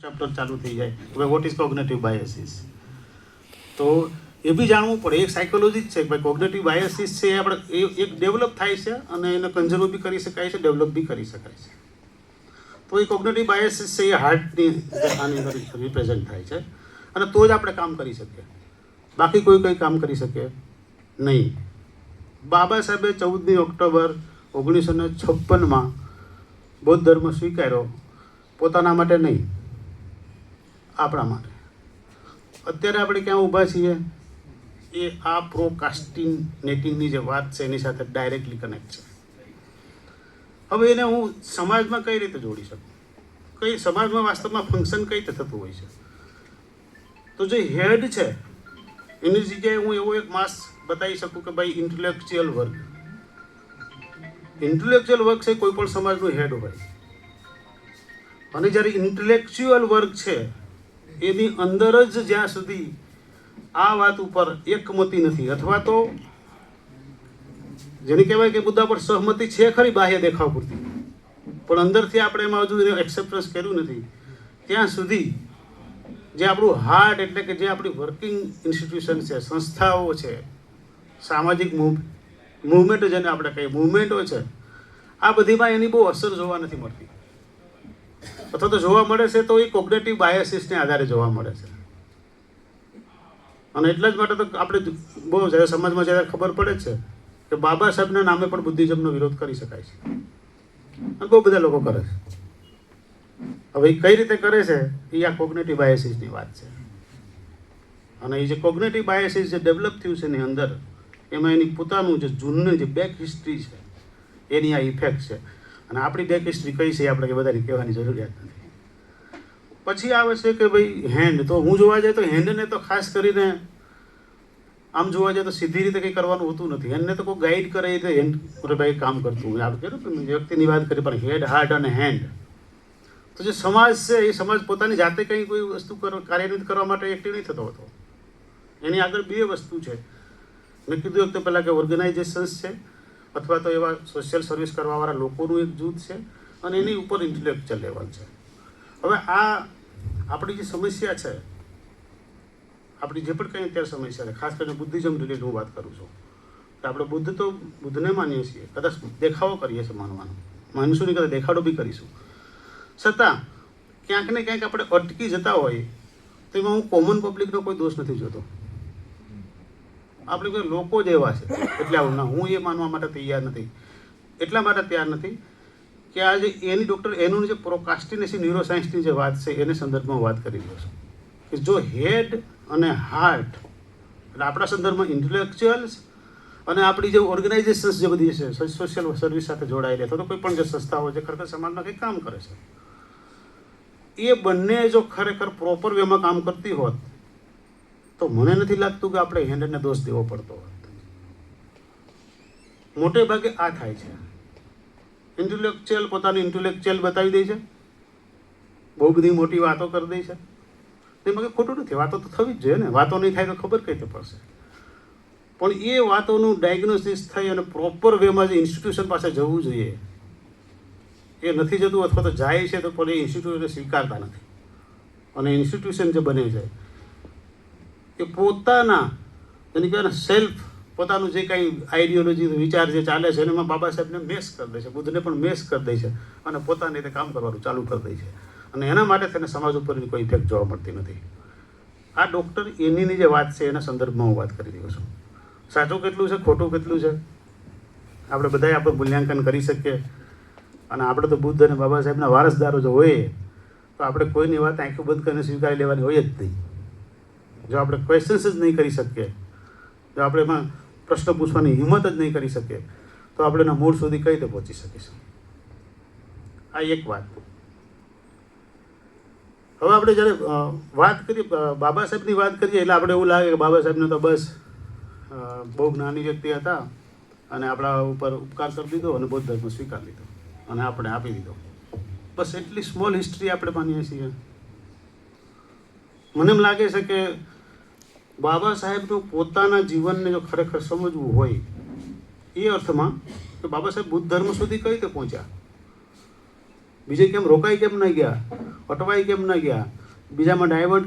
Chapter ચાલુ થઈ જાય કે વોટ ઇઝ કોગ્નેટિવ બાયસીસ. તો એ બી જાણવું પડે. એક સાયકોલોજી જ છે કે ભાઈ કોગ્નેટિવ બાયસીસ છે એ આપણે એક ડેવલપ થાય છે અને એને કન્ઝર્વ બી કરી શકાય છે, ડેવલપ બી કરી શકાય છે. તો એ કોગ્નેટિવ બાયસીસ છે એ હાર્ટની આની અંદર રિપ્રેઝેન્ટ થાય છે અને તો જ આપણે કામ કરી શકીએ, બાકી કોઈ કંઈ કામ કરી શકે નહીં. બાબા સાહેબે 14 ઓક્ટોબર 1956 બૌદ્ધ ધર્મ સ્વીકાર્યો, પોતાના માટે નહીં, આપણા માટે. અત્યારે આપણે ક્યાં ઊભા છીએ એ આ પ્રોકાસ્ટિનેટિંગની જે વાત છે એની સાથે ડાયરેક્ટલી કનેક્ટ છે. હવે એને હું સમાજમાં કઈ રીતે જોડી શકું, કઈ સમાજમાં વાસ્તવમાં ફંક્શન કઈ રીતે થતું હોય છે. તો જે હેડ છે એની જગ્યાએ હું એવો એક માસ બતાવી શકું કે ભાઈ ઇન્ટેલેક્ચ્યુઅલ વર્ગ. ઇન્ટેલેક્ચ્યુઅલ વર્ગ છે કોઈ પણ સમાજનું હેડ હોય. અને જ્યારે ઇન્ટેલેક્ચ્યુઅલ વર્ગ છે એની અંદર જ જ્યાં સુધી આ વાત ઉપર એકમતી નથી, અથવા તો જેને કહેવાય કે મુદ્દા પર સહમતિ છે ખરી બાહ્ય દેખાવ પૂરતી, પણ અંદરથી આપણે એમાં હજુ એક્સેપ્ટન્સ કર્યું નથી, ત્યાં સુધી જે આપણું હાર્ટ એટલે કે જે આપણી વર્કિંગ ઇન્સ્ટિટ્યુશન છે, સંસ્થાઓ છે, સામાજિક મૂવમેન્ટ જેને આપણે કહીએ મૂવમેન્ટો છે, આ બધીમાં એની બહુ અસર જોવા નથી મળતી, અથવા તો જોવા મળે છે તો એ કોગ્નેટિવ બાયસીસને આધારે જોવા મળે છે. અને એટલા જ માટે તો આપણે બહુ જ્યારે સમાજમાં જ્યારે ખબર પડે છે કે બાબા સાહેબના નામે પણ બુદ્ધિઝમનો વિરોધ કરી શકાય છે અને બહુ બધા લોકો કરે છે. હવે એ કઈ રીતે કરે છે એ આ કોગ્નેટિવ બાયસીસની વાત છે. અને એ જે કોગ્નેટિવ બાયસીસ જે ડેવલપ થયું છે એની અંદર, એમાં એની પોતાનું જે જૂનું જે બેક હિસ્ટ્રી છે એની આ ઇફેક્ટ છે. અને આપણી બેક હિસ્ટ્રી કઈ છે આપણે કે બધાની કહેવાની જરૂરિયાત નથી. પછી આવે છે કે ભાઈ હેન્ડ. તો હું જોવા જાય તો હેન્ડને તો ખાસ કરીને આમ જોવા જાય તો સીધી રીતે કંઈ કરવાનું હોતું નથી. હેન્ડને તો કોઈ ગાઈડ કરે એ હેન્ડ ભાઈ કામ કરતું હોય. આપણે કહેલું વ્યક્તિની વાત કરી, પણ હેડ, હાર્ટ અને હેન્ડ. તો જે સમાજ છે એ સમાજ પોતાની જાતે કંઈ કોઈ વસ્તુ કાર્યાન્વિત કરવા માટે એક્ટિવ નહીં થતો હોતો. એની આગળ બે વસ્તુ છે. મેં કીધું એક તો પહેલાં કે ઓર્ગેનાઇઝેશન્સ છે, અથવા તો એવા સોશિયલ સર્વિસ કરવાવાળા લોકોનું એક જૂથ છે, અને એની ઉપર ઇન્ટેલેક્ચ્યુઅલ લેવલ છે. હવે આ આપણી જે સમસ્યા છે, આપણી જે પણ કંઈ અત્યારે સમસ્યા છે, ખાસ કરીને બુદ્ધિઝમ રિલેટેડ હું વાત કરું છું કે આપણે બુદ્ધને માનીએ છીએ, કદાચ દેખાવો કરીએ છીએ, માનીશું નહીં, કદાચ દેખાડો બી કરીશું, છતાં ક્યાંક ને ક્યાંક આપણે અટકી જતા હોય તો એમાં હું કોમન પબ્લિકનો કોઈ દોષ નથી જોતો. આપણે કોઈ લોકો જ એવા છે એટલે આવું ના, હું એ માનવા માટે તૈયાર નથી. એટલા માટે તૈયાર નથી કે આ જે એની ડૉક્ટર એનું જે પ્રોકાસ્ટિનેશન ન્યુરોસાયન્સની જે વાત છે એને સંદર્ભમાં વાત કરી રહ્યો છું કે જો હેડ અને હાર્ટ એટલે આપણા સંદર્ભમાં ઇન્ટેલેક્ચ્યુઅલ્સ અને આપણી જે ઓર્ગેનાઇઝેશન્સ જે બધી છે સોશિયલ સર્વિસ સાથે જોડાયેલી, અથવા તો કોઈ પણ જે સંસ્થાઓ જે ખરેખર સમાજમાં કંઈક કામ કરે છે, એ બંને જો ખરેખર પ્રોપર વેમાં કામ કરતી હોત તો મને નથી લાગતું કે આપણે હેન્ડને દોષ દેવો પડતો હોત. મોટે ભાગે આ થાય છે. ઇન્ટેલેક્ચ્યુઅલ પોતાનું ઇન્ટેલેક્ચ્યુઅલ બતાવી દે છે, બહુ બધી મોટી વાતો કરી દે છે. એમાં ખોટું નથી, વાતો તો થવી જ જોઈએ ને. વાતો નહીં થાય તો ખબર કઈ રીતે પડશે. પણ એ વાતોનું ડાયગ્નોસિસ થઈ અને પ્રોપર વેમાં જે ઇન્સ્ટિટ્યુશન પાસે જવું જોઈએ એ નથી જતું, અથવા તો જાય છે તો પણ એ ઇન્સ્ટિટ્યુશન સ્વીકારતા નથી. અને ઇન્સ્ટિટ્યુશન જે બને છે એ પોતાના જેને કહેવાય ને સેલ્ફ, પોતાનું જે કાંઈ આઈડિયોલોજી વિચાર જે ચાલે છે એમાં બાબા સાહેબને મેસ કરી દે છે, બુદ્ધને પણ મેસ કરી દે છે અને પોતાની રીતે કામ કરવાનું ચાલુ કરી દે છે. અને એના માટે તેને સમાજ ઉપરની કોઈ ઇફેક્ટ જોવા મળતી નથી. આ ડૉક્ટર એનીની જે વાત છે એના સંદર્ભમાં હું વાત કરી રહ્યો છું. સાચું કેટલું છે, ખોટું કેટલું છે, આપણે બધાએ આપણે મૂલ્યાંકન કરી શકીએ. અને આપણે તો બુદ્ધ અને બાબા સાહેબના વારસદારો જો હોઈએ તો આપણે કોઈની વાત આંખો બંધ કરીને સ્વીકારી લેવાની હોય જ નહીં. જો આપણે ક્વેશ્ચન્સ જ નહીં કરી શકીએ, જો આપણે એમાં પ્રશ્ન પૂછવાની હિંમત જ નહીં કરી શકીએ તો આપણે એના મૂળ સુધી કઈ રીતે પહોંચી શકીશું. આ એક વાત. હવે આપણે જ્યારે વાત કરીએ બાબા સાહેબની વાત કરીએ એટલે આપણે એવું લાગે કે બાબા સાહેબને તો બસ બહુ જ્ઞાની વ્યક્તિ હતા અને આપણા ઉપર ઉપકાર કરી દીધો અને બૌદ્ધ ધર્મ સ્વીકારી લીધો અને આપણે આપી દીધો. બસ એટલી સ્મોલ હિસ્ટ્રી આપણે માનીએ છીએ. મને એમ લાગે છે કે બાબા સાહેબનું પોતાના જીવનને જો ખરેખર સમજવું હોય એ અર્થમાં કે બાબા સાહેબ બુદ્ધ ધર્મ સુધી કઈ રીતે પહોંચ્યા, બીજે કેમ રોકાઈ કેમ નહીં ગયા, અટવાઈ કેમ ન ગયા, બીજામાં ડાયવર્ટ